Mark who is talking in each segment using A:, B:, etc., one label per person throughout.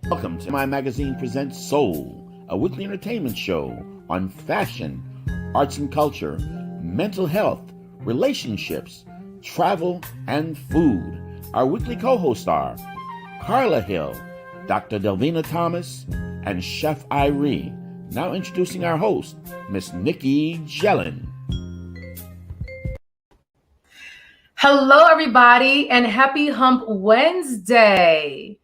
A: Welcome to My Magazine Presents Soul, a weekly entertainment show on fashion, arts and culture, mental health, relationships, travel, and food. Our weekly co-hosts are Carla Hill, Dr. Delvina Thomas, and Chef Irie. Now introducing our host, Miss Nikki Jellin.
B: Hello, everybody, and happy Hump Wednesday.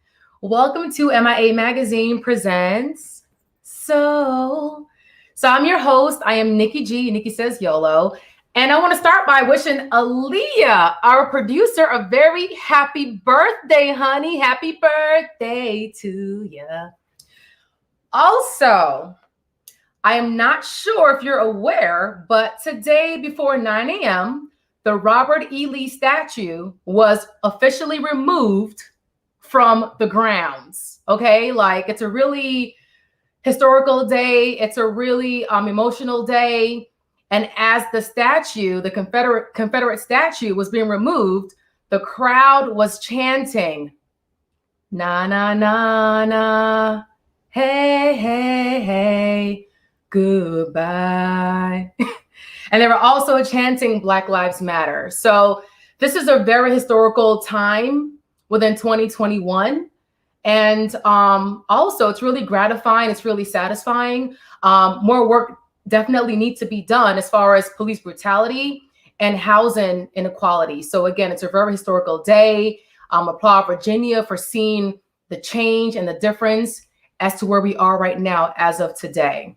B: Welcome to MIA Magazine Presents Soul. So I'm your host. I am Nikki G. Nikki says YOLO. And I want to start by wishing Aaliyah, our producer, a very happy birthday, honey. Happy birthday to you. Also, I am not sure if you're aware, but today before 9 a.m., the Robert E. Lee statue was officially removed from the grounds. Okay, like it's a really historical day. It's a really emotional day. And as the statue, the Confederate statue was being removed, the crowd was chanting, "Na na na na, hey hey hey, goodbye." And they were also chanting Black Lives Matter. So this is a very historical time within 2021. And also it's really gratifying. It's really satisfying. More work definitely needs to be done as far as police brutality and housing inequality. So again, it's a very historical day. Applaud Virginia for seeing the change and the difference as to where we are right now as of today.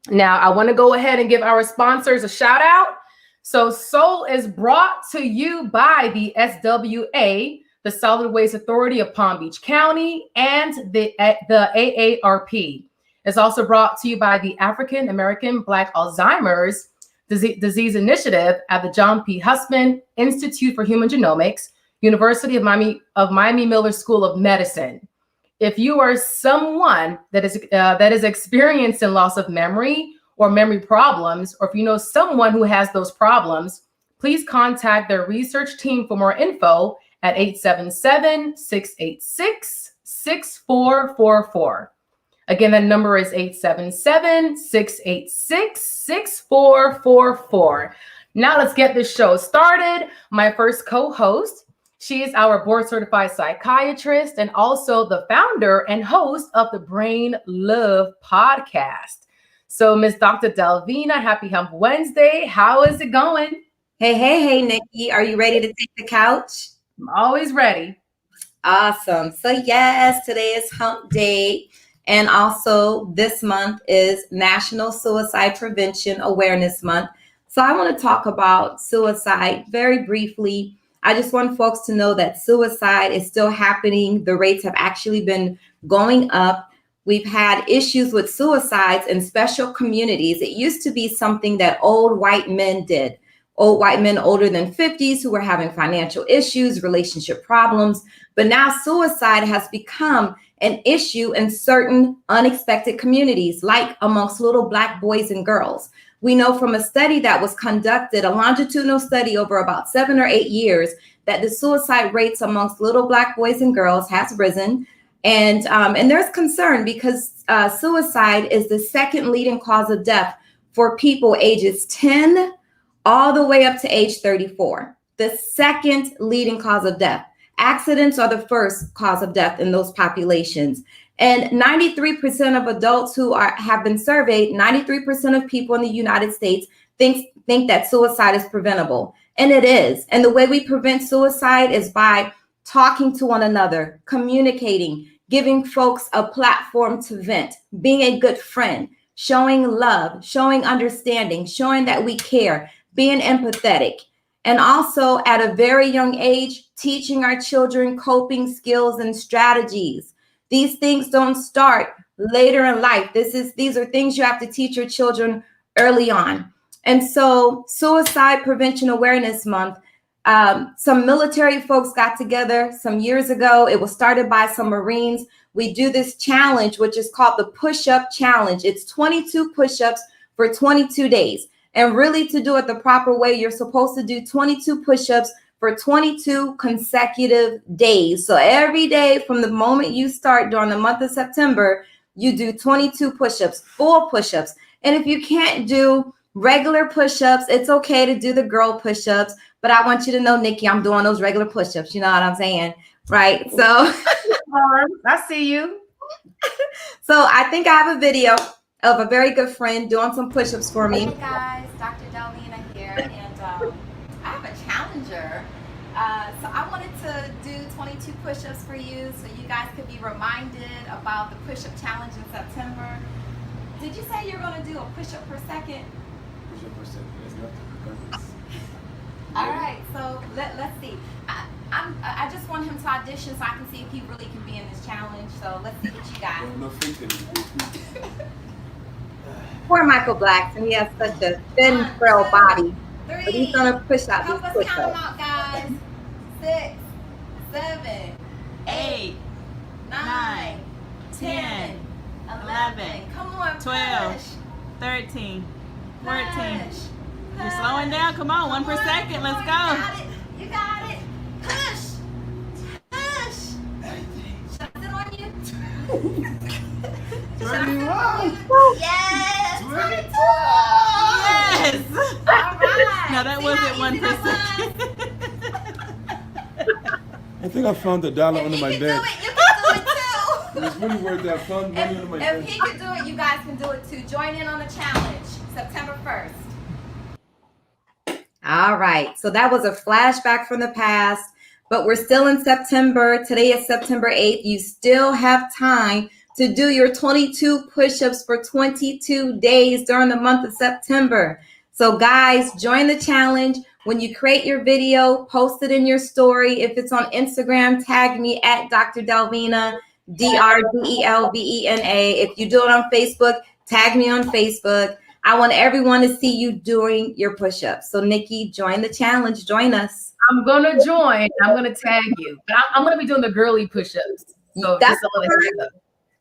B: Now, I want to go ahead and give our sponsors a shout out. So Soul is brought to you by the SWA, the Solid Waste Authority of Palm Beach County, and the AARP. It's also brought to you by the African American Black Alzheimer's Disease Initiative at the John P. Hussman Institute for Human Genomics, University of Miami Miller School of Medicine. If you are someone that is experiencing loss of memory or memory problems, or if you know someone who has those problems, please contact their research team for more info at 877-686-6444. Again, that number is 877-686-6444. Now let's get this show started. My first co-host, she is our board certified psychiatrist and also the founder and host of the Brain Love podcast. So Miss Dr. Delvina, happy Hump Wednesday. How is it going?
C: Hey, Nikki. Are you ready to take the couch?
B: I'm always ready.
C: Awesome. So yes, today is Hump Day. And also this month is National Suicide Prevention Awareness Month. So I want to talk about suicide very briefly. I just want folks to know that suicide is still happening. The rates have actually been going up. We've had issues with suicides in special communities. It used to be something that old white men did. Old white men older than 50s who were having financial issues, relationship problems. But now suicide has become an issue in certain unexpected communities, like amongst little Black boys and girls. We know from a study that was conducted, a longitudinal study over about 7 or 8 years, that the suicide rates amongst little Black boys and girls has risen. And there's concern because suicide is the second leading cause of death for people ages 10 all the way up to age 34. The second leading cause of death. Accidents are the first cause of death in those populations. And 93% of adults who have been surveyed, 93% of people in the United States think that suicide is preventable. And it is. And the way we prevent suicide is by talking to one another, communicating, giving folks a platform to vent, being a good friend, showing love, showing understanding, showing that we care, being empathetic. And also at a very young age, teaching our children coping skills and strategies. These things don't start later in life. These are things you have to teach your children early on. And so Suicide Prevention Awareness Month, some military folks got together some years ago. It was started by some Marines. We do this challenge, which is called the Push-Up Challenge. It's 22 push-ups for 22 days. And really, to do it the proper way, you're supposed to do 22 push-ups for for 22 consecutive days. So every day from the moment you start during the month of September, you do 22 push-ups, full push-ups. And if you can't do regular push-ups, it's okay to do the girl push-ups. But I want you to know, Nikki, I'm doing those regular push-ups. You know what I'm saying? Right. So
B: I see you.
C: So I think I have a video of a very good friend doing some push-ups for me.
D: Hey guys, Dr. Delvina here, and I have a challenger. So I wanted to do 22 push-ups for you so you guys could be reminded about the push-up challenge in September. Did you say you're going to do a push-up per second?
E: Push-up per second, that's nothing.
D: All right, so let's see. I just want him to audition so I can see if he really can be in this challenge. So let's see what you got.
E: Well, no freaking.
C: Poor Michael Blackson, he has such a thin, frail body. But he's gonna push out
D: Help
C: these
D: us count them
C: push-ups.
D: out, guys. 6, 7,
F: 8,
D: 9,
F: 10,
D: 11. Come on,
F: 12,
D: push.
F: 13, 14.
D: Push.
F: You're slowing down. Come on, one per second. Let's go.
D: You got it. Push. Push. Should I sit on you?
E: 21.
D: Yes.
E: 22.
F: Yes.
D: All right.
F: No, that
D: See
F: wasn't
D: how
F: one
D: easy
F: per
D: that
F: second.
E: I think I found the dollar
D: was?
E: under
D: If
E: my
D: he can
E: bed.
D: do it, you can do it too.
E: It's really worth that. I found money under my
D: If
E: bed.
D: he can do it, you guys can do it too. Join in on the challenge, September 1st.
C: All right, so that was a flashback from the past, but we're still in September. Today is September 8th. You still have time to do your 22 push-ups for 22 days during the month of September. So guys, join the challenge. When you create your video, post it in your story. If it's on Instagram, tag me at Dr. Delvina, DRDELVENA. If you do it on Facebook, tag me on Facebook. I want everyone to see you doing your push-ups. So Nikki, join the challenge. Join us.
B: I'm gonna join. I'm gonna tag you. But I'm gonna be doing the girly push-ups. So
C: That's
B: just a little heads up.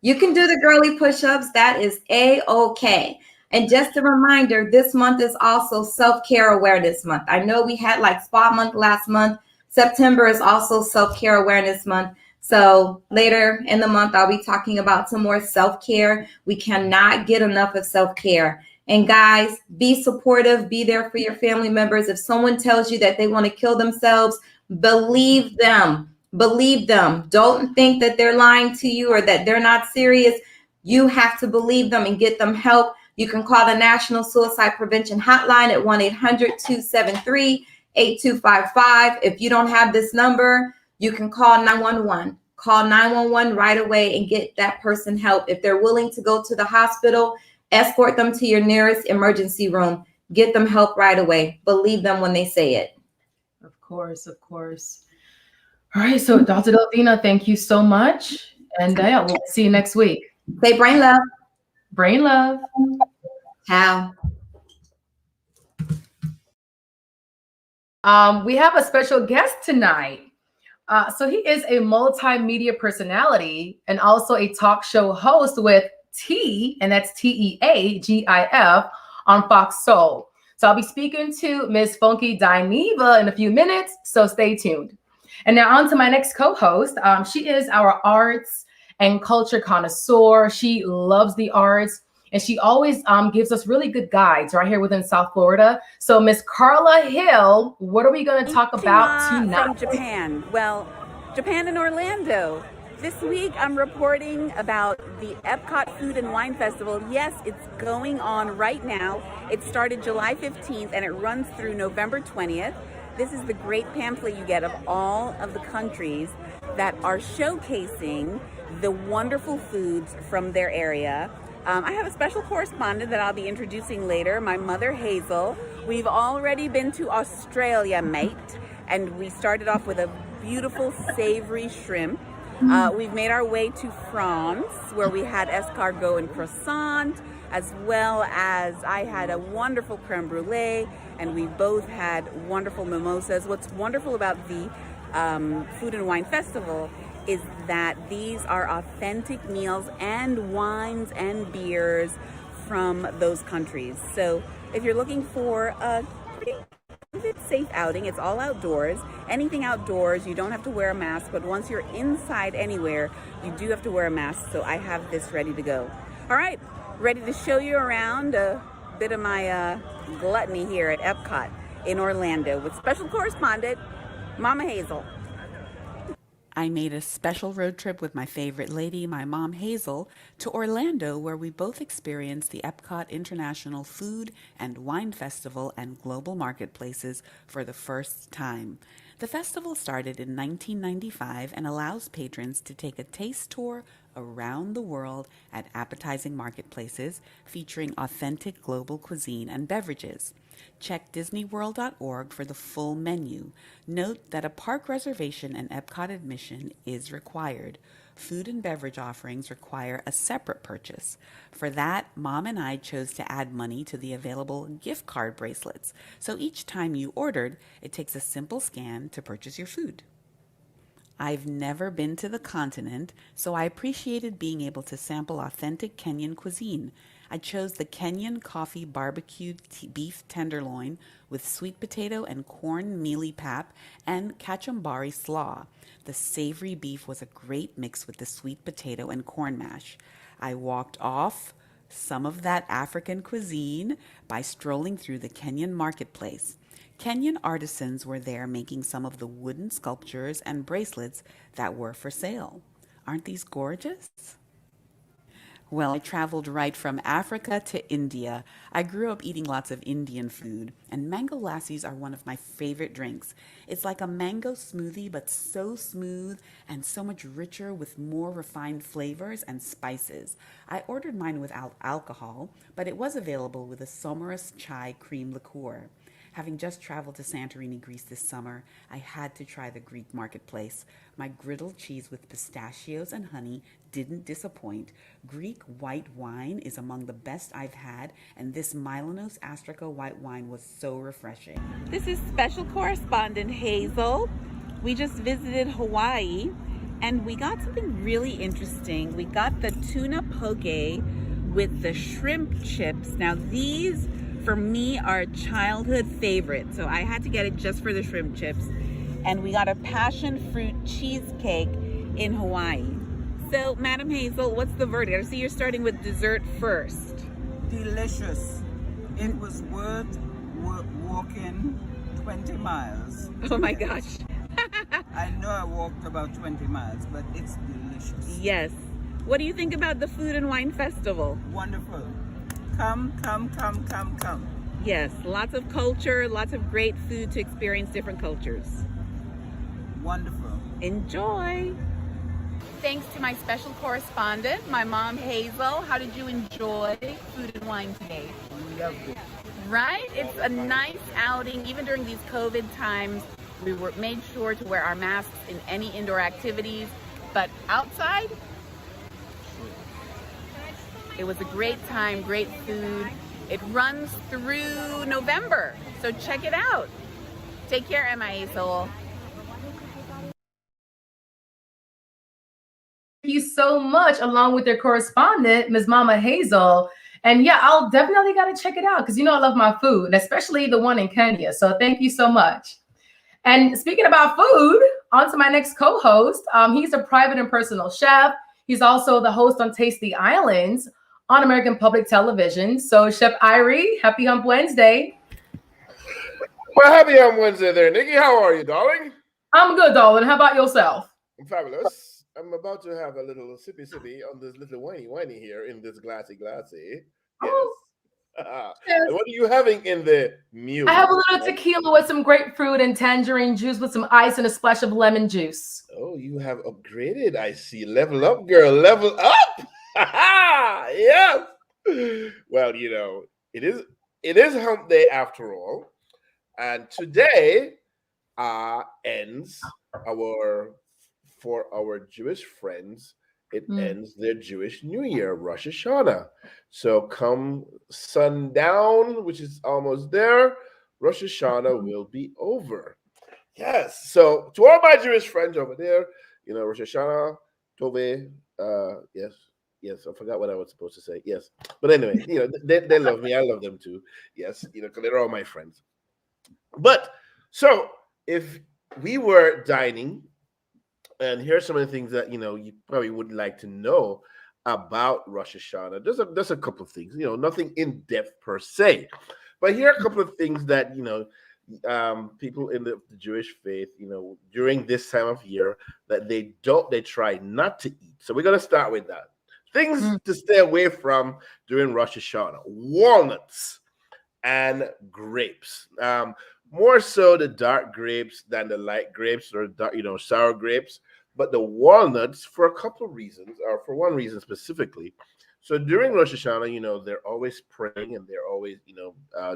C: You can do the girly push-ups. That is A-okay. And just a reminder, this month is also Self-Care Awareness Month. I know we had like Spa Month last month. September is also Self-Care Awareness Month. So later in the month, I'll be talking about some more self-care. We cannot get enough of self-care. And guys, be supportive, be there for your family members. If someone tells you that they want to kill themselves, believe them. Believe them. Don't think that they're lying to you or that they're not serious. You have to believe them and get them help. You can call the National Suicide Prevention Hotline at 1-800-273-8255. If you don't have this number, you can call 911. Call 911 right away and get that person help. If they're willing to go to the hospital, escort them to your nearest emergency room. Get them help right away. Believe them when they say it.
B: Of course, of course. All right, so Dr. Delvina, thank you so much. And yeah, we'll see you next week.
C: Say brain love.
B: Brain love.
C: How?
B: We have a special guest tonight. So he is a multimedia personality and also a talk show host with T, and that's T-E-A-G-I-F on Fox Soul. So I'll be speaking to Miss Funky Dineva in a few minutes, so stay tuned. And now on to my next co-host. She is our arts and culture connoisseur. She loves the arts, and she always gives us really good guides right here within South Florida. So Miss Carla Hill, what are we going to talk about tonight?
G: From Japan. Well, Japan and Orlando. This week I'm reporting about the Epcot Food and Wine Festival. Yes, it's going on right now. It started July 15th and it runs through November 20th. This is the great pamphlet you get of all of the countries that are showcasing the wonderful foods from their area. I have a special correspondent that I'll be introducing later, my mother Hazel. We've already been to Australia, mate, and we started off with a beautiful savory shrimp. We've made our way to France, where we had escargot and croissant, as well as I had a wonderful creme brulee, and we both had wonderful mimosas. What's wonderful about the Food and Wine Festival is that these are authentic meals and wines and beers from those countries. So if you're looking for a safe outing. It's all outdoors. Anything outdoors, you don't have to wear a mask, but once you're inside anywhere, you do have to wear a mask. So I have this ready to go. All right, ready to show you around a bit of my gluttony here at Epcot in Orlando with special correspondent Mama Hazel. I made a special road trip with my favorite lady, my mom Hazel, to Orlando, where we both experienced the Epcot International Food and Wine Festival and global marketplaces for the first time. The festival started in 1995 and allows patrons to take a taste tour around the world at appetizing marketplaces featuring authentic global cuisine and beverages. Check DisneyWorld.org for the full menu. Note that a park reservation and Epcot admission is required. Food and beverage offerings require a separate purchase. For that, Mom and I chose to add money to the available gift card bracelets. So each time you ordered, it takes a simple scan to purchase your food. I've never been to the continent, so I appreciated being able to sample authentic Kenyan cuisine. I chose the Kenyan coffee barbecued beef tenderloin with sweet potato and corn mealy pap and kachumbari slaw. The savory beef was a great mix with the sweet potato and corn mash. I walked off some of that African cuisine by strolling through the Kenyan marketplace. Kenyan artisans were there making some of the wooden sculptures and bracelets that were for sale. Aren't these gorgeous? Well, I traveled right from Africa to India. I grew up eating lots of Indian food, and mango lassis are one of my favorite drinks. It's like a mango smoothie, but so smooth and so much richer with more refined flavors and spices. I ordered mine without alcohol, but it was available with a sonorous chai cream liqueur. Having just traveled to Santorini, Greece this summer, I had to try the Greek marketplace. My griddled cheese with pistachios and honey didn't disappoint. Greek white wine is among the best I've had, and this Mylonos Astraca white wine was so refreshing. This is special correspondent Hazel. We just visited Hawaii, and we got something really interesting. We got the tuna poke with the shrimp chips. Now these, for me, are childhood favorites, so I had to get it just for the shrimp chips. And we got a passion fruit cheesecake in Hawaii. So, Madam Hazel, what's the verdict? I see you're starting with dessert first.
H: Delicious. It was worth walking 20 miles.
G: Oh my gosh.
H: I know I walked about 20 miles, but it's delicious.
G: Yes. What do you think about the Food and Wine Festival?
H: Wonderful. Come.
G: Yes, lots of culture, lots of great food to experience different cultures.
H: Wonderful.
G: Enjoy. Thanks to my special correspondent, my mom Hazel. How did you enjoy Food and Wine today?
H: Loved it.
G: Right? It's a nice outing. Even during these COVID times, we made sure to wear our masks in any indoor activities. But outside, it was a great time, great food. It runs through November, so check it out. Take care, Emma Hazel.
B: Thank you so much, along with your correspondent, Ms. Mama Hazel. And yeah, I'll definitely got to check it out because you know I love my food, and especially the one in Kenya. So thank you so much. And speaking about food, on to my next co-host. He's a private and personal chef. He's also the host on Taste the Islands on American Public Television. So Chef Irie, happy Hump Wednesday.
I: Well, happy Hump Wednesday there, Nikki. How are you, darling?
B: I'm good, darling. How about yourself?
I: I'm fabulous. I'm about to have a little sippy on this little whiny here in this glassy. Yes.
B: Oh,
I: And what are you having in the mule?
B: I have a little tequila with some grapefruit and tangerine juice with some ice and a splash of lemon juice.
I: Oh, you have upgraded. I see. Level up, girl. Level up. Yes. Well, you know, it is Hump Day after all. And today ends for our Jewish friends, it ends their Jewish New Year, Rosh Hashanah. So come sundown, which is almost there, Rosh Hashanah will be over. Yes. So to all my Jewish friends over there, you know, Rosh Hashanah, Tove, yes, I forgot what I was supposed to say. Yes. But anyway, you know, they love me. I love them too. Yes, you know, because they're all my friends. But So if we were dining, and here's some of the things that you probably would like to know about Rosh Hashanah. There's a couple of things, nothing in depth per se, but here are a couple of things that people in the Jewish faith, during this time of year that they try not to eat. So we're gonna start with that. Things to stay away from during Rosh Hashanah: walnuts and grapes. More so the dark grapes than the light grapes or sour grapes. But the walnuts, for a couple of reasons, or for one reason specifically. So during Rosh Hashanah, they're always praying and they're always,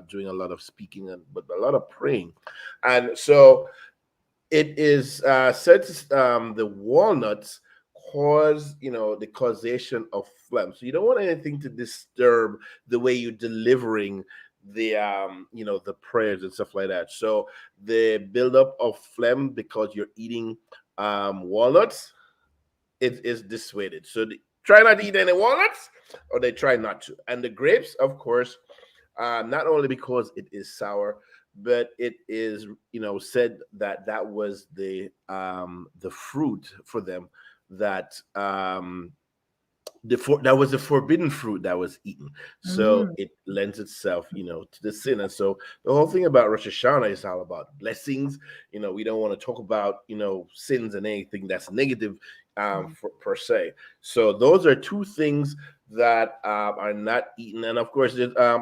I: doing a lot of speaking but a lot of praying, and so it is said the walnuts cause the causation of phlegm. So you don't want anything to disturb the way you're delivering the the prayers and stuff like that. So the buildup of phlegm because you're eating walnuts, it is dissuaded. So try not to eat any walnuts, or they try not to. And the grapes, of course, not only because it is sour, but it is said that that was the fruit for them that that was the forbidden fruit that was eaten. So it lends itself to the sin. And so the whole thing about Rosh Hashanah is all about blessings. We don't want to talk about sins and anything that's negative per se. So those are two things that are not eaten. And of course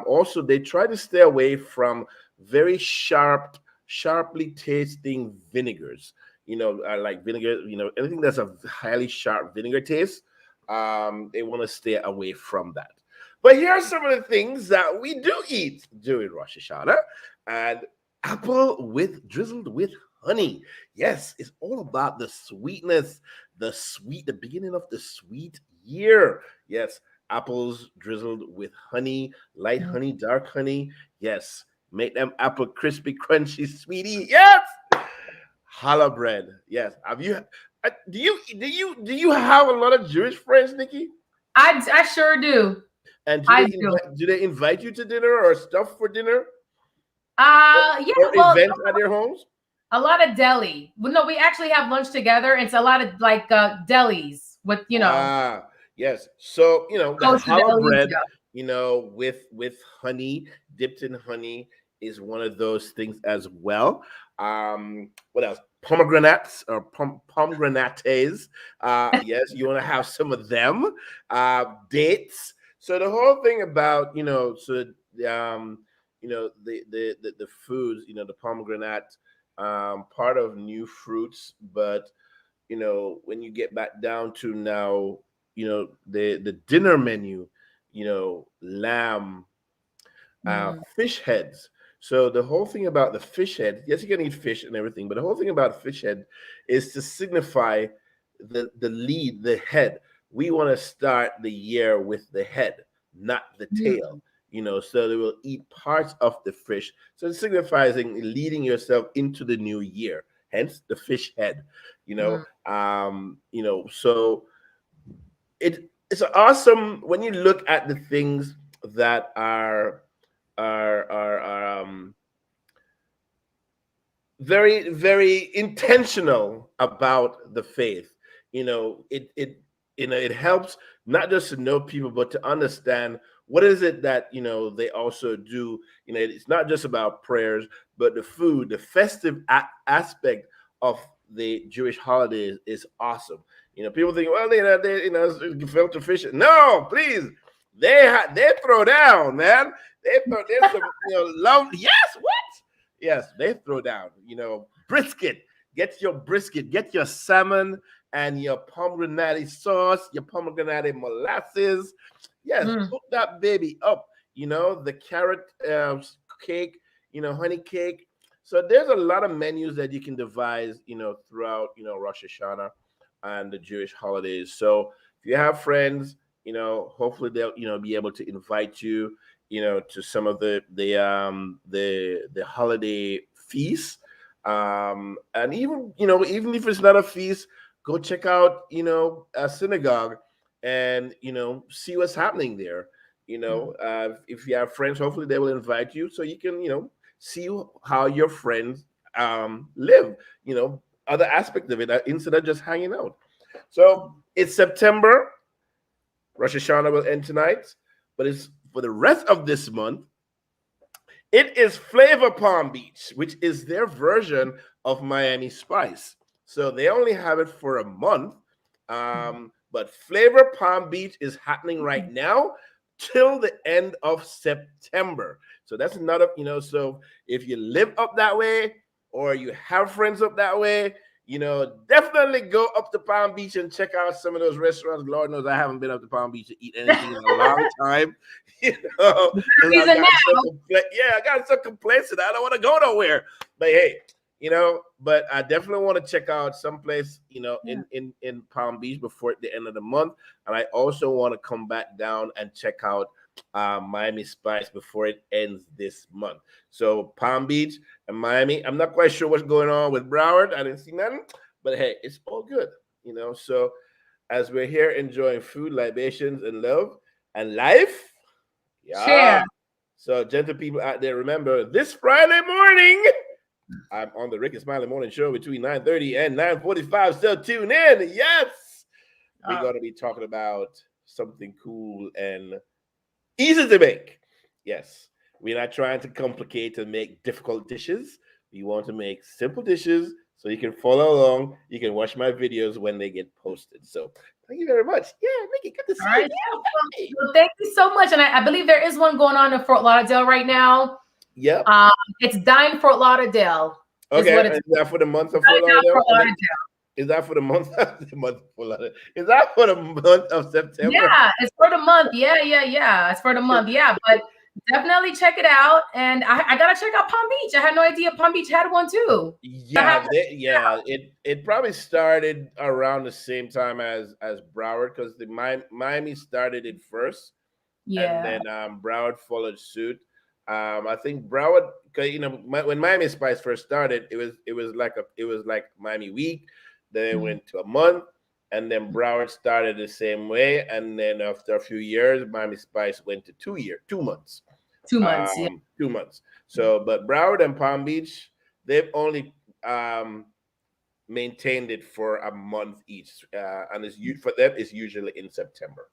I: also they try to stay away from very sharply tasting vinegars. Like vinegar, anything that's a highly sharp vinegar taste, they want to stay away from that. But here are some of the things that we do eat during Rosh Hashanah. And apple drizzled with honey. Yes, it's all about the sweetness, the beginning of the sweet year. Yes, apples drizzled with honey, light honey, dark honey. Yes, make them apple crispy, crunchy, sweetie. Yes, challah bread. Yes, have you? Do you have a lot of Jewish friends, Nikki?
B: I sure do.
I: And do they invite you to dinner or stuff for dinner?
B: Yeah.
I: Or events at their homes?
B: A lot of deli. Well, no, we actually have lunch together. It's a lot of like delis with
I: yes. So the challah bread, with honey, dipped in honey, is one of those things as well. What else? Pomegranates or pomegranates. Yes, you want to have some of them. Dates. So the whole thing about the foods, the pomegranate, part of new fruits, but when you get back down to now, the dinner menu, lamb, fish heads. So the whole thing about the fish head, yes, you can eat fish and everything, but the whole thing about fish head is to signify the head. We want to start the year with the head, not the tail. So they will eat parts of the fish. So it signifies leading yourself into the new year. Hence the fish head. So it's awesome when you look at the things that are very, very intentional about the faith. It helps not just to know people, but to understand what is it that they also do. It's not just about prayers, but the food, the festive aspect of the Jewish holidays is awesome. People think, well, they filter fish. No, please. They throw down, man. There's some love. Yes, what? Yes, they throw down. Brisket. Get your brisket. Get your salmon and your pomegranate sauce, your pomegranate molasses. Yes, cook that baby up. The carrot cake. Honey cake. So there's a lot of menus that you can devise. Throughout Rosh Hashanah and the Jewish holidays. So if you have friends, hopefully they'll be able to invite you to some of the holiday feasts, and even if it's not a feast, go check out a synagogue and see what's happening there. If you have friends, hopefully they will invite you so you can see how your friends live, other aspect of it instead of just hanging out. So it's September. Rosh Hashanah will end tonight, but it's for the rest of this month. It is Flavor Palm Beach, which is their version of Miami Spice. So they only have it for a month. But Flavor Palm Beach is happening right now till the end of September. So that's another, so if you live up that way or you have friends up that way, definitely go up to Palm Beach and check out some of those restaurants. Lord knows I haven't been up to Palm Beach to eat anything in a long time. I got so complacent. I don't want to go nowhere. But hey, but I definitely want to check out someplace, in Palm Beach before the end of the month. And I also want to come back down and check out Miami Spice before it ends this month. So Palm Beach and Miami. I'm not quite sure what's going on with Broward. I didn't see nothing, but hey, it's all good, So as we're here enjoying food, libations, and love and life,
B: Share.
I: So gentle people out there, remember this Friday morning, I'm on the Ricky Smiley Morning Show between 9:30 and 9:45. So tune in. Yes, we're going to be talking about something cool and easy to make. Yes, we're not trying to complicate and make difficult dishes. We want to make simple dishes so you can follow along. You can watch my videos when they get posted. So thank you very much. Yeah, Nikki, good to see you.
B: Right. Well, thank you so much. And I believe there is one going on in Fort Lauderdale right now.
I: Yep.
B: It's Dine Fort Lauderdale.
I: Okay, is that for the month of Fort Lauderdale? Is that for the month? Is that for the month of September?
B: Yeah, it's for the month. Yeah. It's for the month. Yeah, but definitely check it out. And I gotta check out Palm Beach. I had no idea Palm Beach had one too.
I: Yeah, it probably started around the same time as Broward, because the Miami started it first.
B: Yeah.
I: And then Broward followed suit. I think Broward, when Miami Spice first started, it was like Miami Week. Then it went to a month, and then Broward started the same way. And then after a few years, Miami Spice went to 2 months.
B: 2 months, yeah.
I: 2 months. So, but Broward and Palm Beach, they've only maintained it for a month each, and for them, it's usually in September.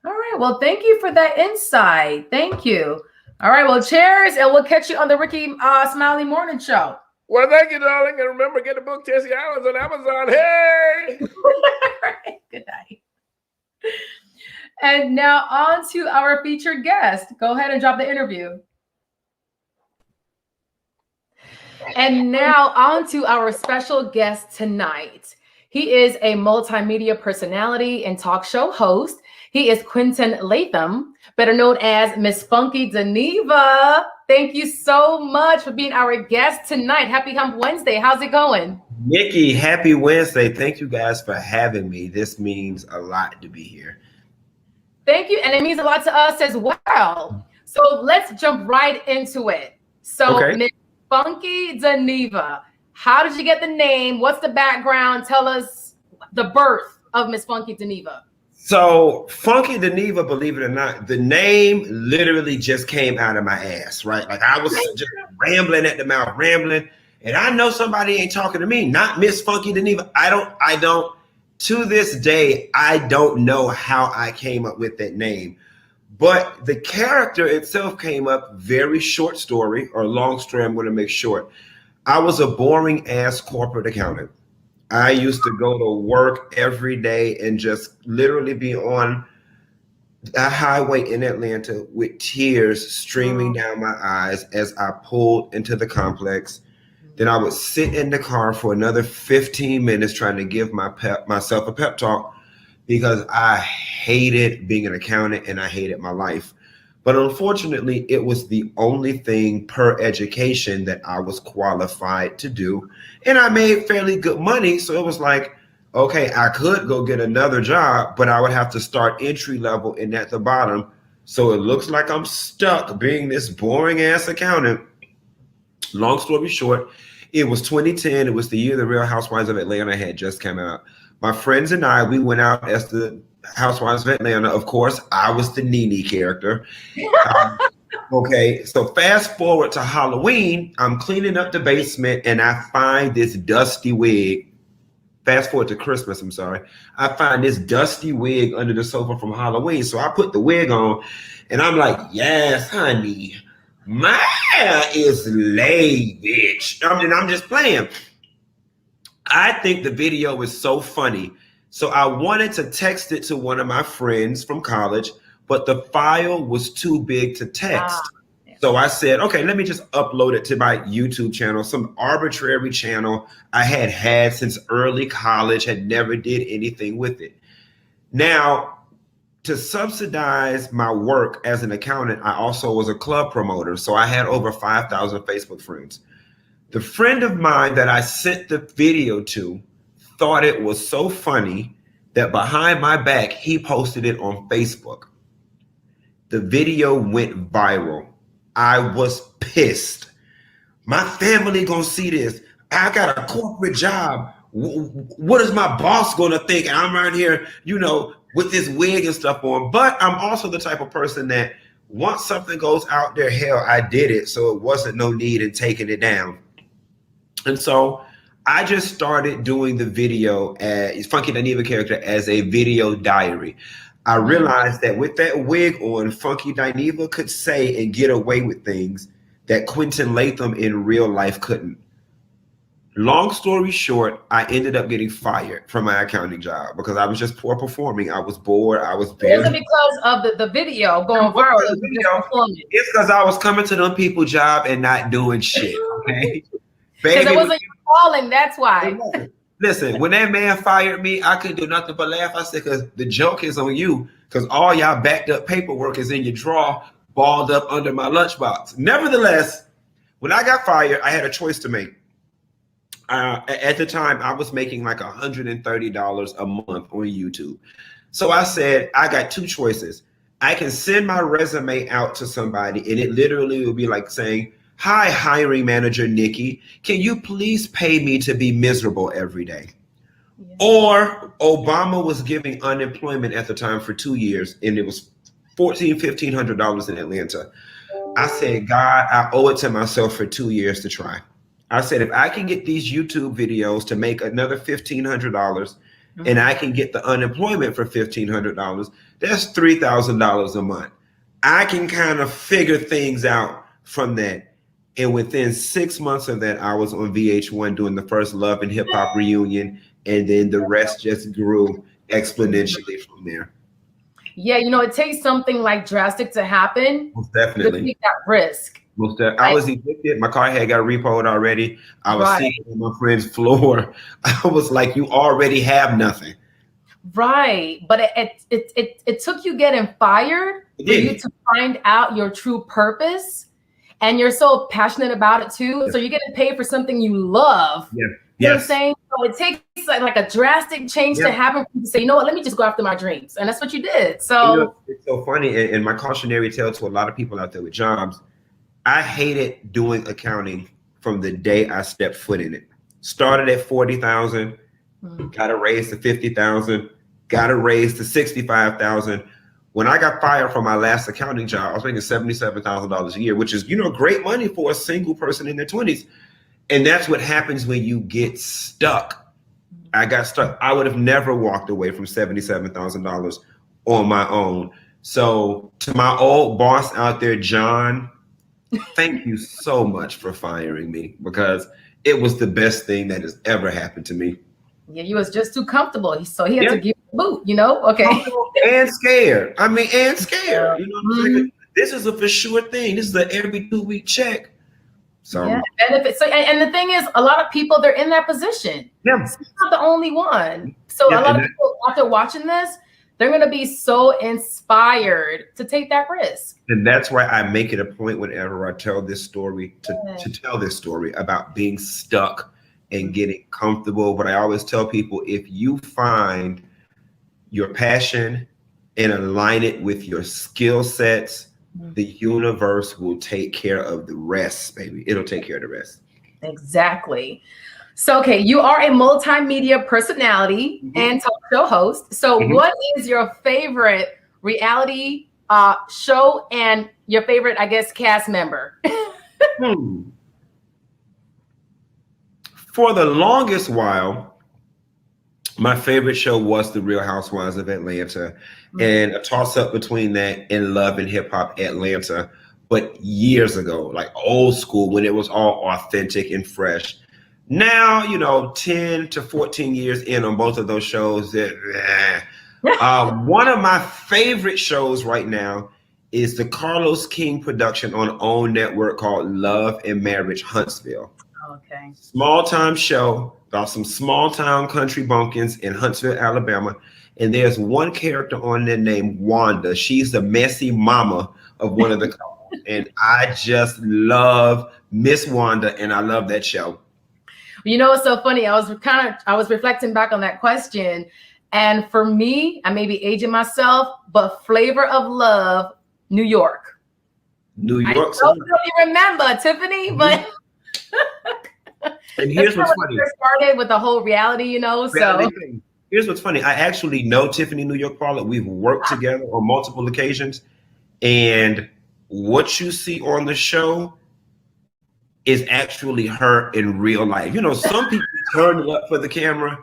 B: All right. Well, thank you for that insight. Thank you. All right. Well, cheers, and we'll catch you on the Ricky Smiley Morning Show.
I: Well, thank you, darling. And remember, get the book Tessie Islands on Amazon. Hey!
B: Good night. And now on to our featured guest. Go ahead and drop the interview. And now on to our special guest tonight. He is a multimedia personality and talk show host. He is Quentin Latham, better known as Miss Funky Dineva. Thank you so much for being our guest tonight. Happy Hump Wednesday. How's it going?
J: Nikki, happy Wednesday. Thank you guys for having me. This means a lot to be here.
B: Thank you. And it means a lot to us as well. So let's jump right into it. So Miss Funky Dineva, how did you get the name? What's the background? Tell us the birth of Miss Funky Dineva.
J: So Funky Dineva, believe it or not, the name literally just came out of my ass, right? Like I was just rambling at the mouth, and I know somebody ain't talking to me, not Miss Funky Dineva. I don't, to this day, I don't know how I came up with that name, but the character itself came up, very short story, or long story, I'm going to make short. I was a boring ass corporate accountant. I used to go to work every day and just literally be on a highway in Atlanta with tears streaming down my eyes as I pulled into the complex. Then I would sit in the car for another 15 minutes trying to give myself a pep talk because I hated being an accountant and I hated my life. But unfortunately, it was the only thing per education that I was qualified to do. And I made fairly good money. So it was like, okay, I could go get another job, but I would have to start entry level and at the bottom. So it looks like I'm stuck being this boring ass accountant. Long story short, it was 2010. It was the year the Real Housewives of Atlanta had just come out. My friends and I, we went out as the Housewives of Atlanta. Of course, I was the Nene character. Okay, so fast forward to Halloween, I'm cleaning up the basement and I find this dusty wig. Fast forward to Christmas, I'm sorry. I find this dusty wig under the sofa from Halloween. So I put the wig on and I'm like, yes, honey, my hair is laid, bitch. And I'm just playing. I think the video was so funny. So I wanted to text it to one of my friends from college, but the file was too big to text. So I said, okay, let me just upload it to my YouTube channel, some arbitrary channel I had since early college, had never did anything with it. Now, to subsidize my work as an accountant, I also was a club promoter. So I had over 5,000 Facebook friends. The friend of mine that I sent the video to thought it was so funny that behind my back, he posted it on Facebook. The video went viral. I was pissed. My family gonna see this. I got a corporate job. What is my boss gonna think? And I'm right here, you know, with this wig and stuff on. But I'm also the type of person that once something goes out there, hell, I did it. So it wasn't no need in taking it down. And so I just started doing the video as Funky Dineva character as a video diary. I realized that with that wig on, Funky Dineva could say and get away with things that Quentin Latham in real life couldn't. Long story short, I ended up getting fired from my accounting job because I was just poor performing. I was bored. I was barely.
B: Is it because of the video going viral?
J: It's because I was coming to them people job and not doing shit. Okay,
B: because it wasn't your calling. That's why.
J: Listen, when that man fired me, I couldn't do nothing but laugh. I said, because the joke is on you, because all y'all backed up paperwork is in your drawer, balled up under my lunchbox. Nevertheless, when I got fired, I had a choice to make. At the time, I was making like $130 a month on YouTube. So I said, I got two choices. I can send my resume out to somebody, and it literally would be like saying, hi, hiring manager Nikki, can you please pay me to be miserable every day? Yeah. Or Obama was giving unemployment at the time for 2 years, and it was $1,500 in Atlanta. I said, God, I owe it to myself for 2 years to try. I said, if I can get these YouTube videos to make another $1,500 and I can get the unemployment for $1,500, that's $3,000 a month. I can kind of figure things out from that. And within 6 months of that, I was on VH1 doing the first Love and Hip Hop reunion. And then the rest just grew exponentially from there.
B: Yeah, you know, it takes something like drastic to happen.
J: Most definitely.
B: To take that risk.
J: Most definitely. I was evicted. My car had got repoed already. I was sleeping on my friend's floor. I was like, you already have nothing.
B: Right. But it took you getting fired for you to find out your true purpose. And you're so passionate about it too. So you're getting paid for something you love.
J: Yeah.
B: You know what I'm saying? So it takes like a drastic change to happen for you to say, you know what, let me just go after my dreams. And that's what you did. So
J: you know, it's so funny. And my cautionary tale to a lot of people out there with jobs, I hated doing accounting from the day I stepped foot in it. Started at 40,000, got a raise to 50,000, got a raise to 65,000. When I got fired from my last accounting job, I was making $77,000 a year, which is, you know, great money for a single person in their 20s. And that's what happens when you get stuck. I got stuck. I would have never walked away from $77,000 on my own. So to my old boss out there, John, thank you so much for firing me, because it was the best thing that has ever happened to me.
B: Yeah, you was just too comfortable. So he had to give you a boot, you know? Okay.
J: And scared. I mean, and scared. You know, like, this is a for sure thing. This is an every 2-week check. So,
B: and the thing is, a lot of people, they're in that position.
J: Yeah.
B: So you're not the only one. So a lot of people, after watching this, they're going to be so inspired to take that risk.
J: And that's why I make it a point whenever I tell this story to tell this story about being stuck and getting comfortable. But I always tell people, if you find your passion and align it with your skill sets, the universe will take care of the rest, baby. It'll take care of the rest.
B: Exactly. So, okay, you are a multimedia personality and talk show host. So what is your favorite reality show and your favorite, I guess, cast member.
J: For the longest while, my favorite show was The Real Housewives of Atlanta, and a toss-up between that and Love and Hip Hop Atlanta. But years ago, like old school, when it was all authentic and fresh. Now, 10 to 14 years in on both of those shows, one of my favorite shows right now is the Carlos King production on OWN Network called Love and Marriage Huntsville.
B: Okay.
J: Small time show about some small town country bumpkins in Huntsville, Alabama. And there's one character on there named Wanda. She's the messy mama of one of the couples. And I just love Miss Wanda, and I love that show.
B: It's so funny. I was reflecting back on that question. And for me, I may be aging myself, but Flavor of Love, New York.
J: New York.
B: I don't really remember, Tiffany, but
J: and here's what's funny.
B: Started with the whole reality, so.
J: Here's what's funny. I actually know Tiffany New York Paula. We've worked together on multiple occasions. And what you see on the show is actually her in real life. Some people turn it up for the camera.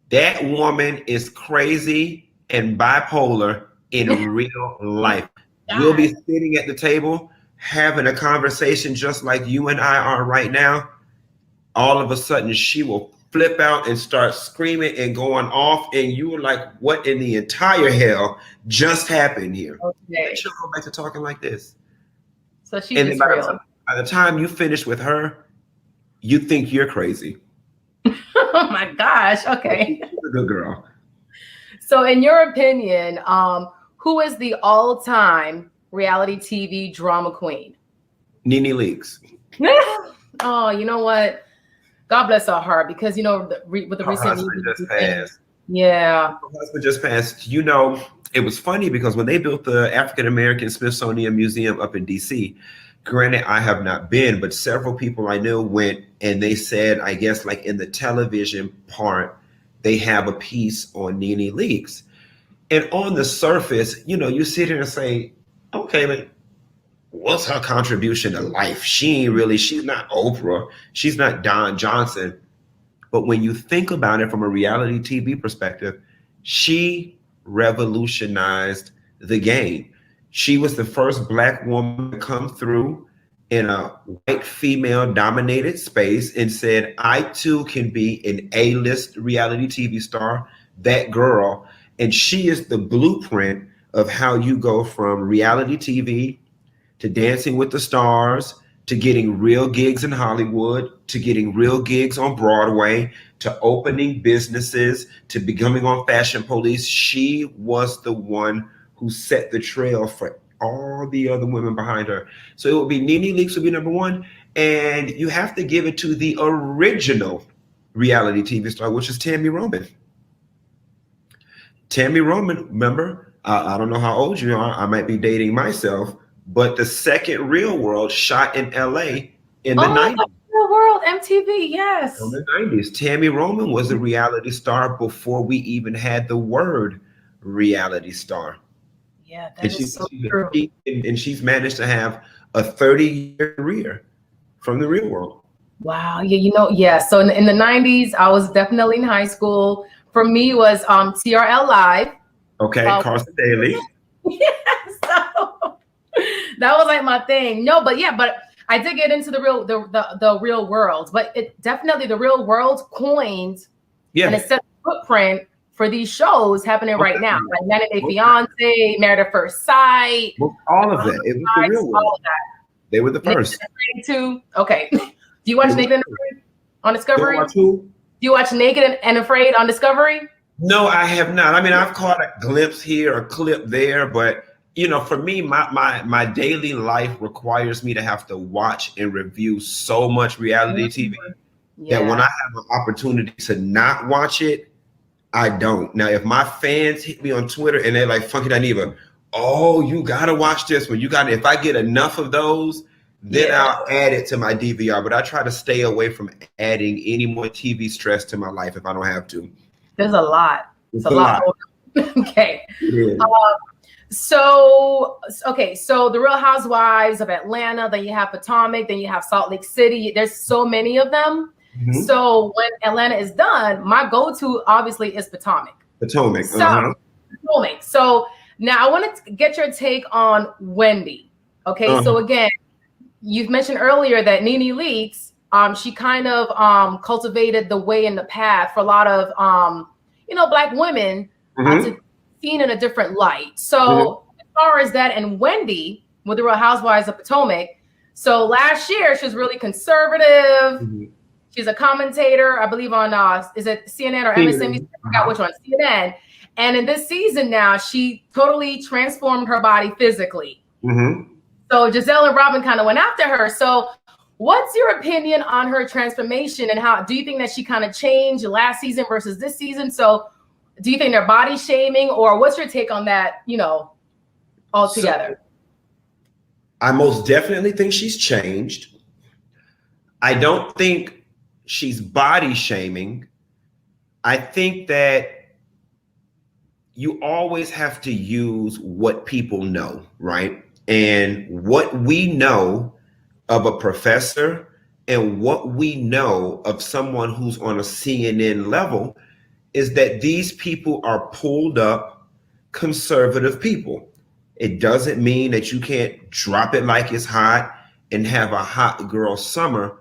J: That woman is crazy and bipolar in real life. We'll be sitting at the table having a conversation just like you and I are right now. All of a sudden, she will flip out and start screaming and going off. And you were like, what in the entire hell just happened here?
B: Okay.
J: She'll go back to talking like this.
B: So she's just real.
J: By the time you finish with her, you think you're crazy.
B: Oh my gosh. Okay.
J: She's a good girl.
B: So in your opinion, who is the all-time reality TV drama queen?
J: Nene Leakes.
B: Oh, you know what? God bless her heart, because with the
J: Her
B: recent
J: husband just passed.
B: Yeah.
J: Her husband just passed. It was funny because when they built the African American Smithsonian Museum up in DC, granted, I have not been, but several people I know went, and they said, I guess, like in the television part, they have a piece on Nene Leakes. And on the surface, you sit here and say, okay, but what's her contribution to life? She's not Oprah. She's not Don Johnson. But when you think about it from a reality TV perspective, she revolutionized the game. She was the first Black woman to come through in a white female dominated space and said, I too can be an A-list reality TV star, that girl. And she is the blueprint of how you go from reality TV to Dancing with the Stars, to getting real gigs in Hollywood, to getting real gigs on Broadway, to opening businesses, to becoming on Fashion Police. She was the one who set the trail for all the other women behind her. So it would be Nene Leakes would be number one. And you have to give it to the original reality TV star, which is Tammy Roman. Tammy Roman, remember, I don't know how old you are. I might be dating myself, but the second Real World shot in LA in the 90s.
B: Real World, MTV, yes.
J: In the 90s. Tammy Roman was a reality star before we even had the word reality star.
B: Yeah, that is so true.
J: And she's managed to have a 30-year career from the Real World.
B: Wow. Yeah, So in the 90s, I was definitely in high school. For me, it was TRL Live.
J: Okay, Carson Daly.
B: Yeah, so that was like my thing. No, but I did get into the real world. But it definitely, the Real World coined and it set the footprint for these shows happening right now, like 90 Day Fiance, Married at First Sight.
J: All of that. It was the Real World.
B: All of that.
J: They were the first.
B: Too. Okay. Do you watch Naked and Afraid on Discovery?
J: Do
B: you watch Naked and Afraid on Discovery?
J: No, I have not. I mean, I've caught a glimpse here, a clip there, but for me, my daily life requires me to have to watch and review so much reality TV that when I have an opportunity to not watch it, I don't. Now, if my fans hit me on Twitter and they're like, Funky Dineva, oh, you gotta watch this one. If I get enough of those, then I'll add it to my DVR. But I try to stay away from adding any more TV stress to my life if I don't have to.
B: There's a lot. It's a lot. Okay. So, okay, so the Real Housewives of Atlanta, then you have Potomac, then you have Salt Lake City. There's so many of them.
J: Mhm.
B: So when Atlanta is done, my go-to obviously is Potomac.
J: Potomac.
B: So, Potomac. So now I want to get your take on Wendy. Okay, so again, you've mentioned earlier that Nene Leakes, she kind of cultivated the way and the path for a lot of Black women to be seen in a different light. So as far as that, and Wendy with the Real Housewives of Potomac, so last year she was really conservative. She's a commentator, I believe, on is it CNN or MSNBC? I forgot which one, CNN. And in this season now, she totally transformed her body physically. So Giselle and Robin kind of went after her. So what's your opinion on her transformation, and how do you think that she kind of changed last season versus this season? So do you think they're body shaming, or what's your take on that, altogether?
J: So, I most definitely think she's changed. I don't think she's body shaming. I think that you always have to use what people know, right? And what we know of a professor and what we know of someone who's on a CNN level is that these people are pulled up conservative people. It doesn't mean that you can't drop it like it's hot and have a hot girl summer.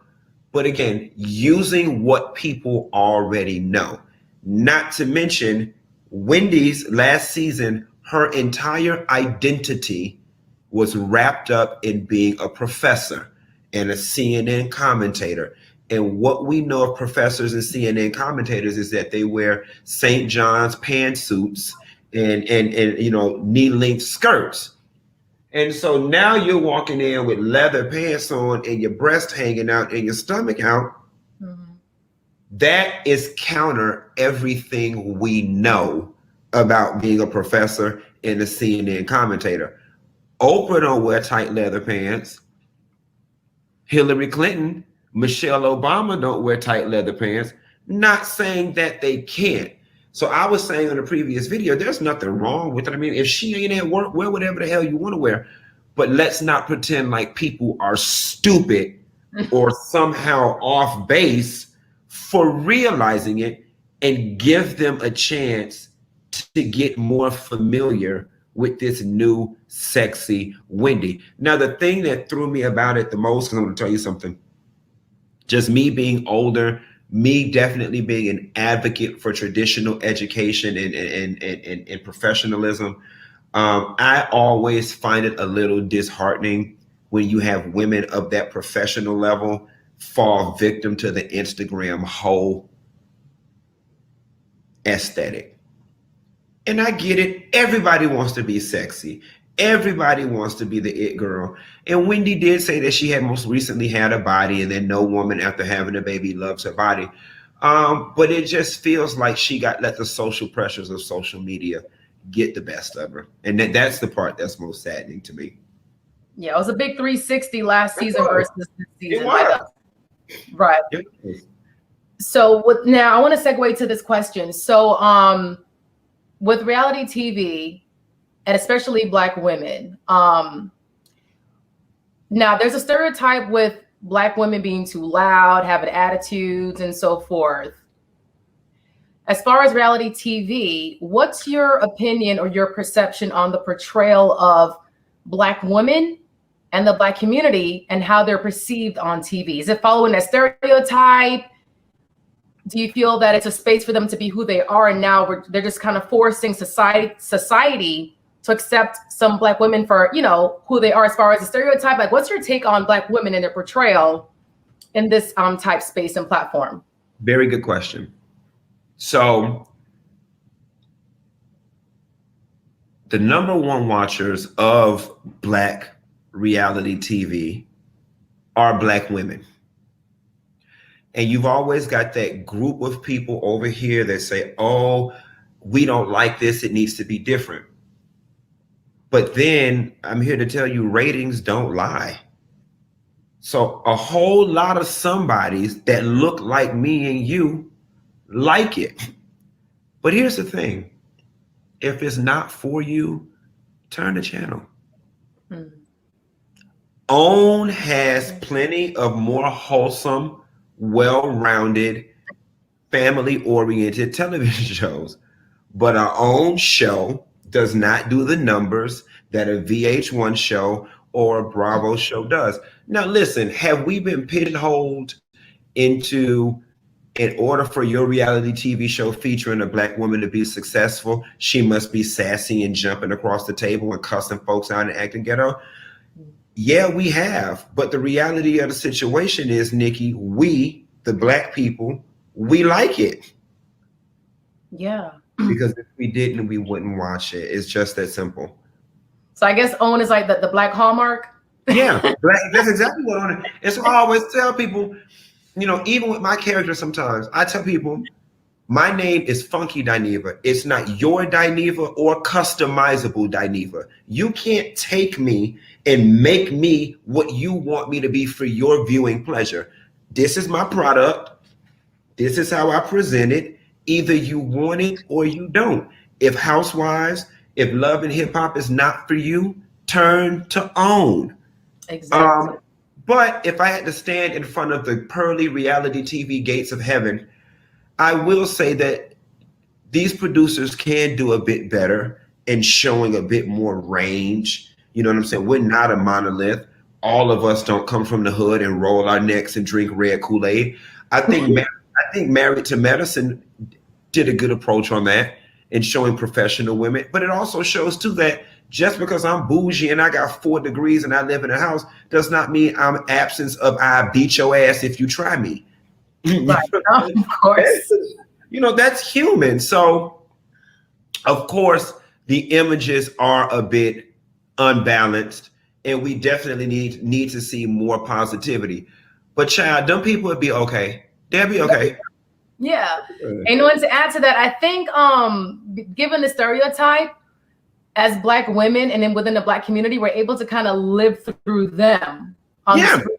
J: But again, using what people already know. Not to mention Wendy's last season, her entire identity was wrapped up in being a professor and a CNN commentator. And what we know of professors and CNN commentators is that they wear St. John's pantsuits and knee-length skirts. And so now you're walking in with leather pants on and your breast hanging out and your stomach out. That is counter everything we know about being a professor and a CNN commentator. Oprah don't wear tight leather pants. Hillary Clinton, Michelle Obama don't wear tight leather pants. Not saying that they can't. So I was saying in a previous video, there's nothing wrong with it. I mean, if she ain't at work, wear whatever the hell you want to wear. But let's not pretend like people are stupid or somehow off base for realizing it, and give them a chance to get more familiar with this new sexy Wendy. Now, the thing that threw me about it the most, because I'm going to tell you something, just me being older, me definitely being an advocate for traditional education and professionalism, I always find it a little disheartening when you have women of that professional level fall victim to the Instagram hoe aesthetic. And I get it. Everybody wants to be sexy. Everybody wants to be the it girl. And Wendy did say that she had most recently had a body, and then no woman after having a baby loves her body. But it just feels like she let the social pressures of social media get the best of her. And that's the part that's most saddening to me.
B: Yeah, it was a big 360 last season versus this season. Right. So now I want to segue to this question. So with reality TV, and especially Black women, now there's a stereotype with Black women being too loud, having attitudes, and so forth. As far as reality TV, what's your opinion or your perception on the portrayal of Black women and the Black community and how they're perceived on TV? Is it following a stereotype? Do you feel that it's a space for them to be who they are, and now they're just kind of forcing society to accept some Black women for, who they are as far as a stereotype? Like, what's your take on Black women and their portrayal in this type space and platform?
J: Very good question. So the number one watchers of Black reality TV are Black women. And you've always got that group of people over here that say, oh, we don't like this, it needs to be different. But then I'm here to tell you, ratings don't lie. So a whole lot of somebodies that look like me and you like it. But here's the thing. If it's not for you, turn the channel.
B: Hmm.
J: OWN has plenty of more wholesome, well-rounded, family-oriented television shows, but our own show does not do the numbers that a VH1 show or a Bravo show does. Now, listen, have we been pigeonholed into, in order for your reality TV show featuring a Black woman to be successful, she must be sassy and jumping across the table and cussing folks out and acting ghetto? Yeah, we have. But the reality of the situation is, Nikki, we, the Black people, we like it.
B: Yeah.
J: Because if we didn't, we wouldn't watch it. It's just that simple.
B: So I guess OWN is like the Black Hallmark.
J: Yeah, that's exactly what OWN is. And so I always tell people, you know, even with my character sometimes, I tell people, my name is Funky Dineva. It's not your Dineva or customizable Dineva. You can't take me and make me what you want me to be for your viewing pleasure. This is my product. This is how I present it. Either you want it or you don't. If Housewives, if Love and Hip Hop is not for you, turn to OWN.
B: Exactly.
J: But if I had to stand in front of the pearly reality TV gates of heaven, I will say that these producers can do a bit better in showing a bit more range. You know what I'm saying? We're not a monolith. All of us don't come from the hood and roll our necks and drink red Kool-Aid. I think Married to Medicine did a good approach on that in showing professional women. But it also shows too that just because I'm bougie and I got 4 degrees and I live in a house does not mean I'm absence of I beat your ass if you try me.
B: Right. Of course.
J: You know, that's human. So, of course, the images are a bit unbalanced, and we definitely need to see more positivity. But child, them people would be okay. They'll be okay.
B: Yeah. And to add to that, I think given the stereotype, as Black women and then within the Black community, we're able to kind of live through them on the screen.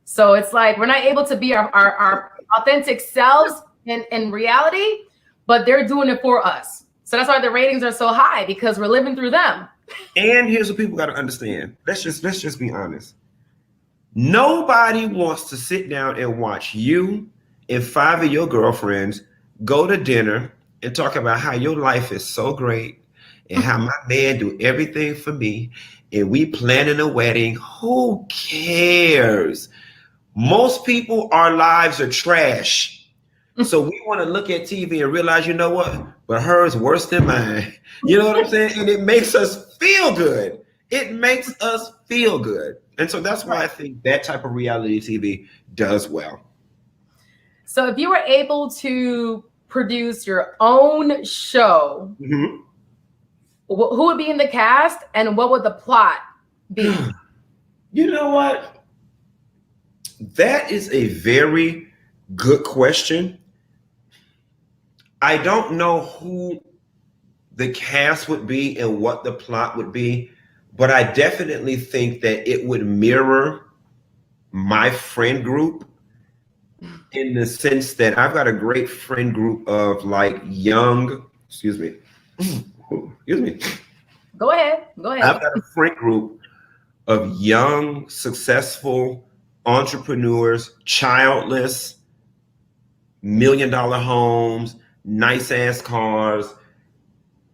B: So it's like we're not able to be our authentic selves in reality, but they're doing it for us. So that's why the ratings are so high, because we're living through them.
J: And here's what people got to understand. Let's just be honest. Nobody wants to sit down and watch you and 5 of your girlfriends go to dinner and talk about how your life is so great and how my man do everything for me and we planning a wedding. Who cares? Most people, our lives are trash. So we want to look at TV and realize, you know what? But hers worse than mine. You know what I'm saying? And it makes us feel good. It makes us feel good. And so that's why I think that type of reality TV does well.
B: So if you were able to produce your own show,
J: Mm-hmm.
B: who would be in the cast and what would the plot be?
J: You know what? That is a very good question. I don't know who the cast would be and what the plot would be, but I definitely think that it would mirror my friend group in the sense that I've got a great friend group of like young, excuse me.
B: Go ahead.
J: I've got a friend group of young, successful entrepreneurs, childless, $1 million homes, nice ass cars,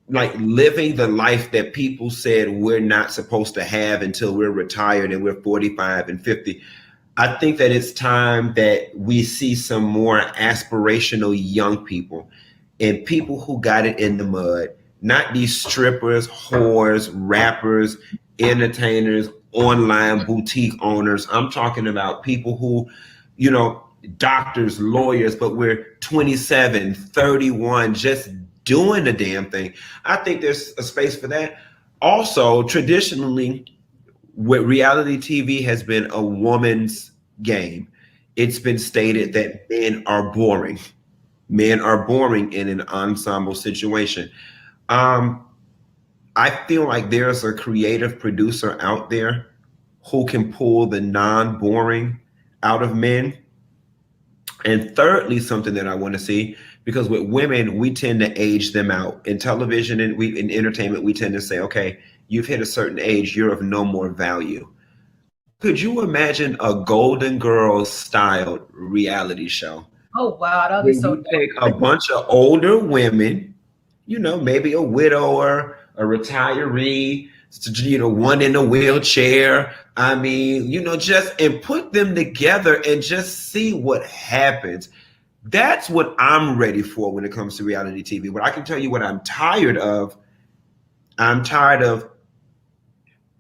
J: like living the life that people said we're not supposed to have until we're retired and we're 45 and 50. I think that it's time that we see some more aspirational young people and people who got it in the mud, not these strippers, whores, rappers, entertainers, online boutique owners. I'm talking about people who, you know, doctors, lawyers, but we're 27, 31, just doing the damn thing. I think there's a space for that. Also, traditionally, with reality TV has been a woman's game. It's been stated that men are boring. Men are boring in an ensemble situation. I feel like there's a creative producer out there who can pull the non-boring out of men. And thirdly, something that I want to see, because with women, we tend to age them out. In television and in entertainment, we tend to say, okay, you've hit a certain age, you're of no more value. Could you imagine a Golden Girls styled reality show?
B: Oh wow, that would be so
J: You take a bunch of older women, you know, maybe a widower, a retiree, you know, one in a wheelchair. I mean, you know, and put them together and just see what happens. That's what I'm ready for when it comes to reality TV. But I can tell you what I'm tired of. I'm tired of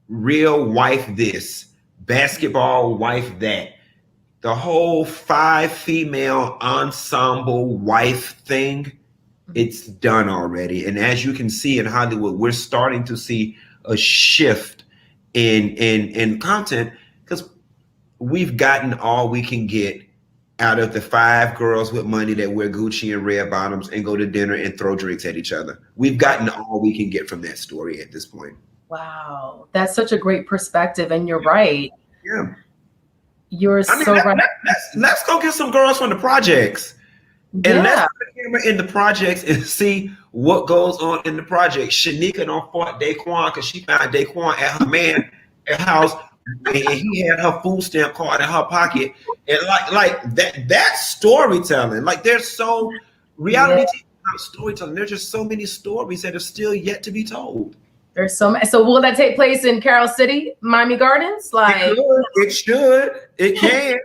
J: real wife this, basketball wife that. The whole 5 female ensemble wife thing, it's done already. And as you can see in Hollywood, we're starting to see a shift in content because we've gotten all we can get out of the 5 girls with money that wear Gucci and red bottoms and go to dinner and throw drinks at each other. We've gotten all we can get from that story at this point.
B: Wow, that's such a great perspective, and you're right.
J: Yeah.
B: You're so right.
J: Let's go get some girls from the projects. And let's put the camera in the projects and see what goes on in the projects. Shanika don't fought Daquan because she found Daquan at her man's house and he had her food stamp card in her pocket. And like that's storytelling. Like there's so reality TV is not storytelling. There's just so many stories that are still yet to be told.
B: There's so many. So will that take place in Carol City, Miami Gardens? Like
J: it should. It can.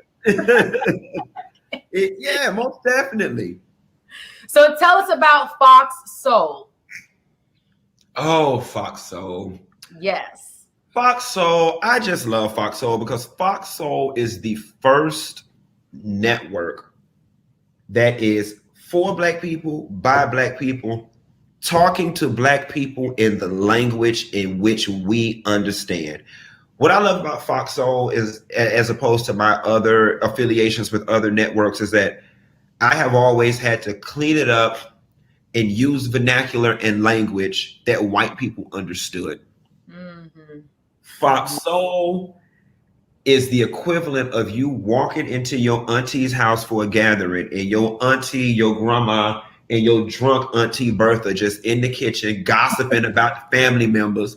J: Yeah, most definitely.
B: So tell us about Fox Soul.
J: Oh, Fox Soul.
B: Yes.
J: Fox Soul. I just love Fox Soul because Fox Soul is the first network that is for Black people, by Black people, talking to Black people in the language in which we understand. What I love about Fox Soul is, as opposed to my other affiliations with other networks, is that I have always had to clean it up and use vernacular and language that white people understood. Mm-hmm. Fox Soul is the equivalent of you walking into your auntie's house for a gathering and your auntie, your grandma, and your drunk auntie Bertha just in the kitchen gossiping about the family members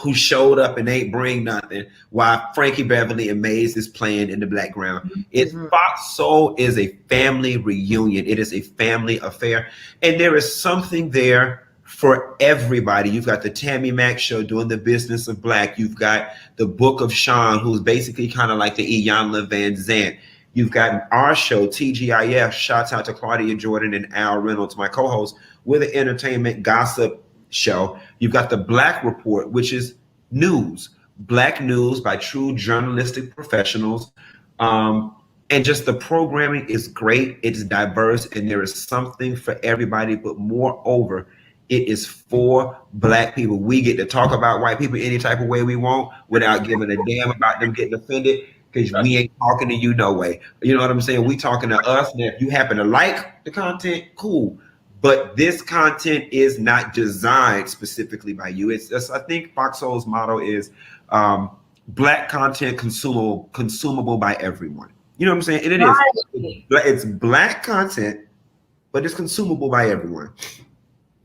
J: who showed up and ain't bring nothing while Frankie Beverly and Maze is playing in the background. It's Fox Soul is a family reunion. It is a family affair. And there is something there for everybody. You've got the Tammy Mack show doing the business of Black. You've got the Book of Sean, who's basically kind of like the Iyanla Van Zant. You've got our show, Tea-GIF. Shouts out to Claudia Jordan and Al Reynolds, my co-hosts. We're the entertainment gossip show. You've got the Black Report, which is news, Black news by true journalistic professionals. And just the programming is great. It's diverse and there is something for everybody, but moreover, it is for Black people. We get to talk about white people any type of way we want without giving a damn about them getting offended, because we ain't talking to you no way. You know what I'm saying? We talking to us. And if you happen to like the content, cool. But this content is not designed specifically by you. It's just, I think Fox Soul's motto is Black content consumable by everyone. You know what I'm saying? And it is. It's Black content, but it's consumable by everyone.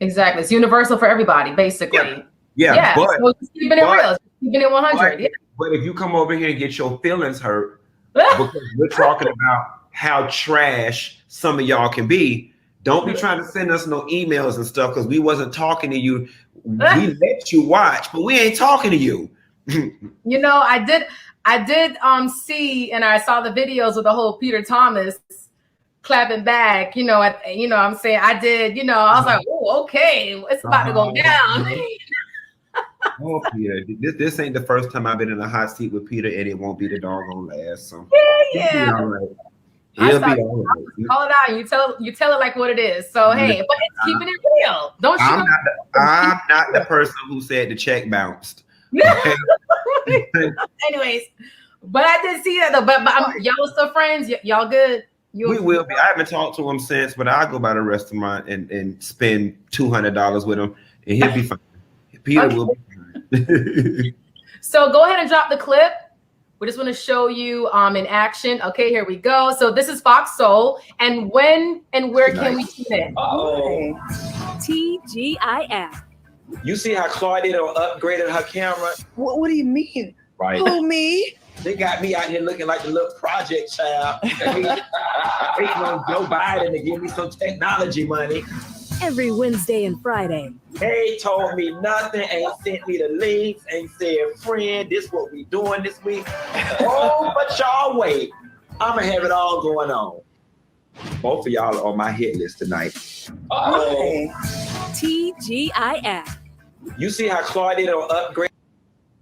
B: Exactly. It's universal for everybody, basically.
J: Yeah. But,
B: so just keeping it real. Just keeping it 100.
J: But if you come over here and get your feelings hurt because we're talking about how trash some of y'all can be, don't be trying to send us no emails and stuff because we wasn't talking to you. We let you watch, but we ain't talking to you.
B: You know, I did see, and I saw the videos of the whole Peter Thomas clapping back, I'm saying I did, I was like, oh, okay, it's about to go down.
J: Oh, Peter, this ain't the first time I've been in a hot seat with Peter, and it won't be the doggone last. So
B: yeah.
J: All right. It'll be all right.
B: Call it out. You tell it like what it is. So hey, but it's keeping it real. Don't you?
J: I'm not the person who said the check bounced.
B: Anyways, but I did see that though. But y'all still friends? Y'all good?
J: We will be. I haven't talked to him since, but I'll go by the restaurant and spend $200 with him, and he'll be fine. Peter will be fine.
B: So go ahead and drop the clip We just want to show you in action. Okay, here we go. So this is Fox Soul. And when and where can we tune in?
K: Tea-GIF.
J: You see how Claudia upgraded her camera?
L: What do you mean?
J: Right.
L: Who, me?
J: They got me out here looking like the little project child. Waiting on Joe Biden to give me some technology money.
K: Every Wednesday and Friday.
J: They told me nothing, ain't sent me the links, ain't said, friend, this what we doing this week. Oh, but y'all wait. I'ma have it all going on. Both of y'all are on my hit list tonight.
K: Tea-GIF.
J: You see how Claudia upgrade?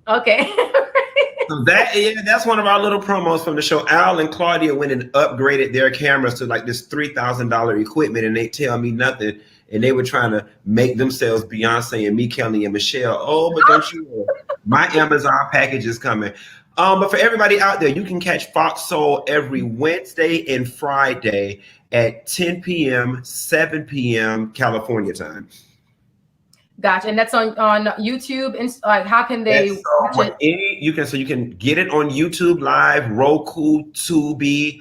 B: Okay.
J: So that's one of our little promos from the show. Al and Claudia went and upgraded their cameras to like this $3,000 equipment, and they tell me nothing. And they were trying to make themselves Beyonce and me, Kelly and Michelle. Oh, but don't you know, my Amazon package is coming. But for everybody out there, you can catch Fox Soul every Wednesday and Friday at 10 p.m., 7 p.m. California time.
B: Gotcha. And that's on YouTube. And like, how can they watch it?
J: You can get it on YouTube Live, Roku, Tubi,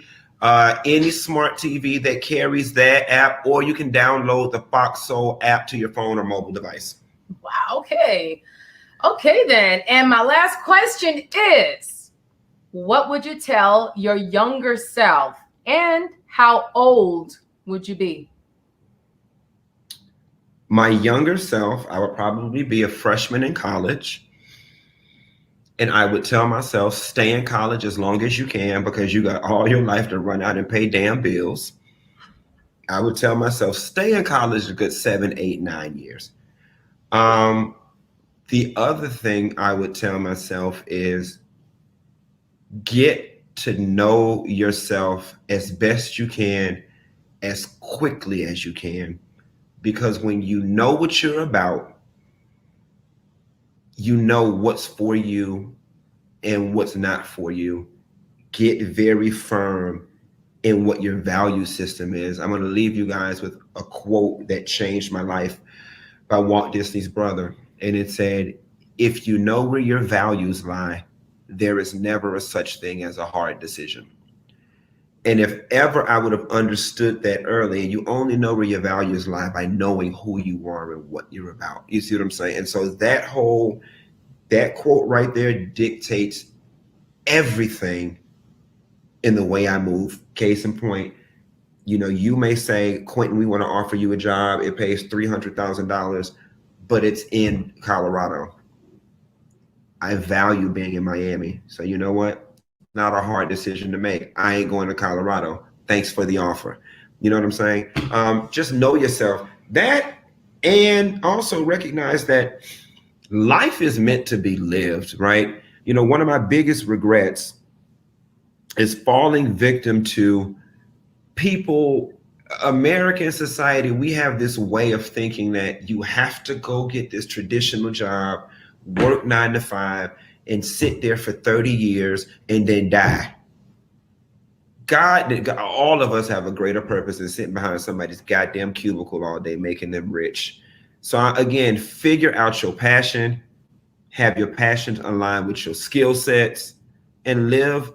J: any smart TV that carries that app, or you can download the Fox Soul app to your phone or mobile device.
B: Wow. Okay. Okay, then. And my last question is, what would you tell your younger self, and how old would you be?
J: My younger self, I would probably be a freshman in college. And I would tell myself, stay in college as long as you can, because you got all your life to run out and pay damn bills. I would tell myself, stay in college a good 7, 8, 9 years. The other thing I would tell myself is get to know yourself as best you can, as quickly as you can. Because when you know what you're about, you know what's for you and what's not for you. Get very firm in what your value system is. I'm going to leave you guys with a quote that changed my life by Walt Disney's brother. And it said, if you know where your values lie, there is never a such thing as a hard decision. And if ever I would have understood that early, and you only know where your values lie by knowing who you are and what you're about. You see what I'm saying? And so that quote right there dictates everything in the way I move. Case in point, you may say, Quentin, we want to offer you a job. It pays $300,000, but it's in Colorado. I value being in Miami. So you know what? Not a hard decision to make. I ain't going to Colorado. Thanks for the offer. You know what I'm saying? Just know yourself. That, and also recognize that life is meant to be lived, right? One of my biggest regrets is falling victim to people, American society. We have this way of thinking that you have to go get this traditional job, work 9 to 5, and sit there for 30 years and then die. God, all of us have a greater purpose than sitting behind somebody's goddamn cubicle all day, making them rich. So again, figure out your passion, have your passions align with your skill sets, and live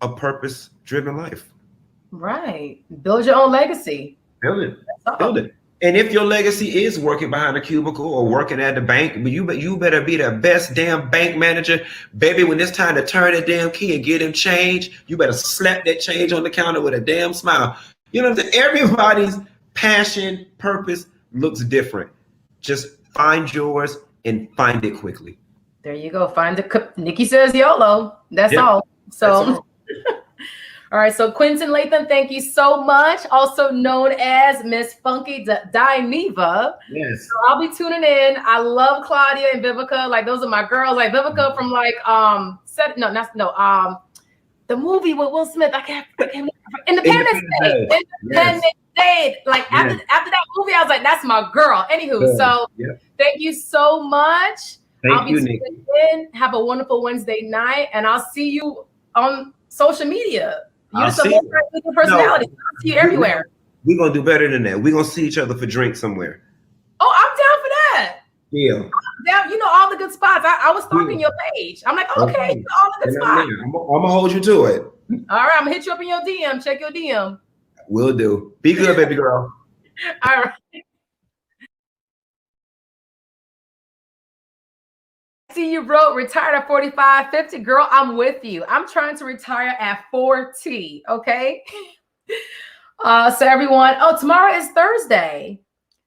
J: a purpose-driven life.
B: Right. Build your own legacy.
J: Build it. And if your legacy is working behind a cubicle or working at the bank, you better be the best damn bank manager. Baby, when it's time to turn that damn key and get him change, you better slap that change on the counter with a damn smile. You know what I'm saying? Everybody's passion, purpose looks different. Just find yours and find it quickly.
B: There you go. Nikki says YOLO. That's all. So.
J: That's all.
B: All right, so Quentin Latham, thank you so much, also known as Miss Funky Dineva.
J: Yes.
B: So I'll be tuning in. I love Claudia and Vivica. Like, those are my girls. Like Vivica from the movie with Will Smith. I can't Independence Day. Independence Day. Like after that movie, I was like, that's my girl. Anywho, thank you so much.
J: I'll be tuning
B: in. Have a wonderful Wednesday night, and I'll see you on social media. You're the most personality. I'll see you everywhere.
J: We're going to do better than that. We're going to see each other for drinks somewhere.
B: Oh, I'm down for that.
J: Deal.
B: Down, you know, all the good spots. I was stalking your page. I'm like, okay, you know, all the good spots.
J: I'm gonna hold you to it.
B: All right, I'm gonna hit you up in your DM. Check your DM.
J: Will do. Be good, baby girl.
B: All right. See, you wrote retired at 45, 50. Girl, I'm with you. I'm trying to retire at 40. Okay. So everyone, tomorrow is Thursday.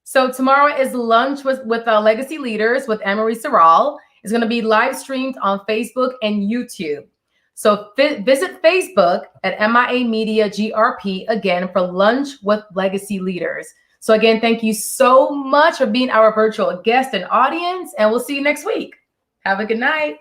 B: So tomorrow is lunch with legacy leaders with Anne-Marie Serral. It's going to be live streamed on Facebook and YouTube. So visit Facebook at MIA Media GRP again for lunch with legacy leaders. So again, thank you so much for being our virtual guest and audience, and we'll see you next week. Have a good night.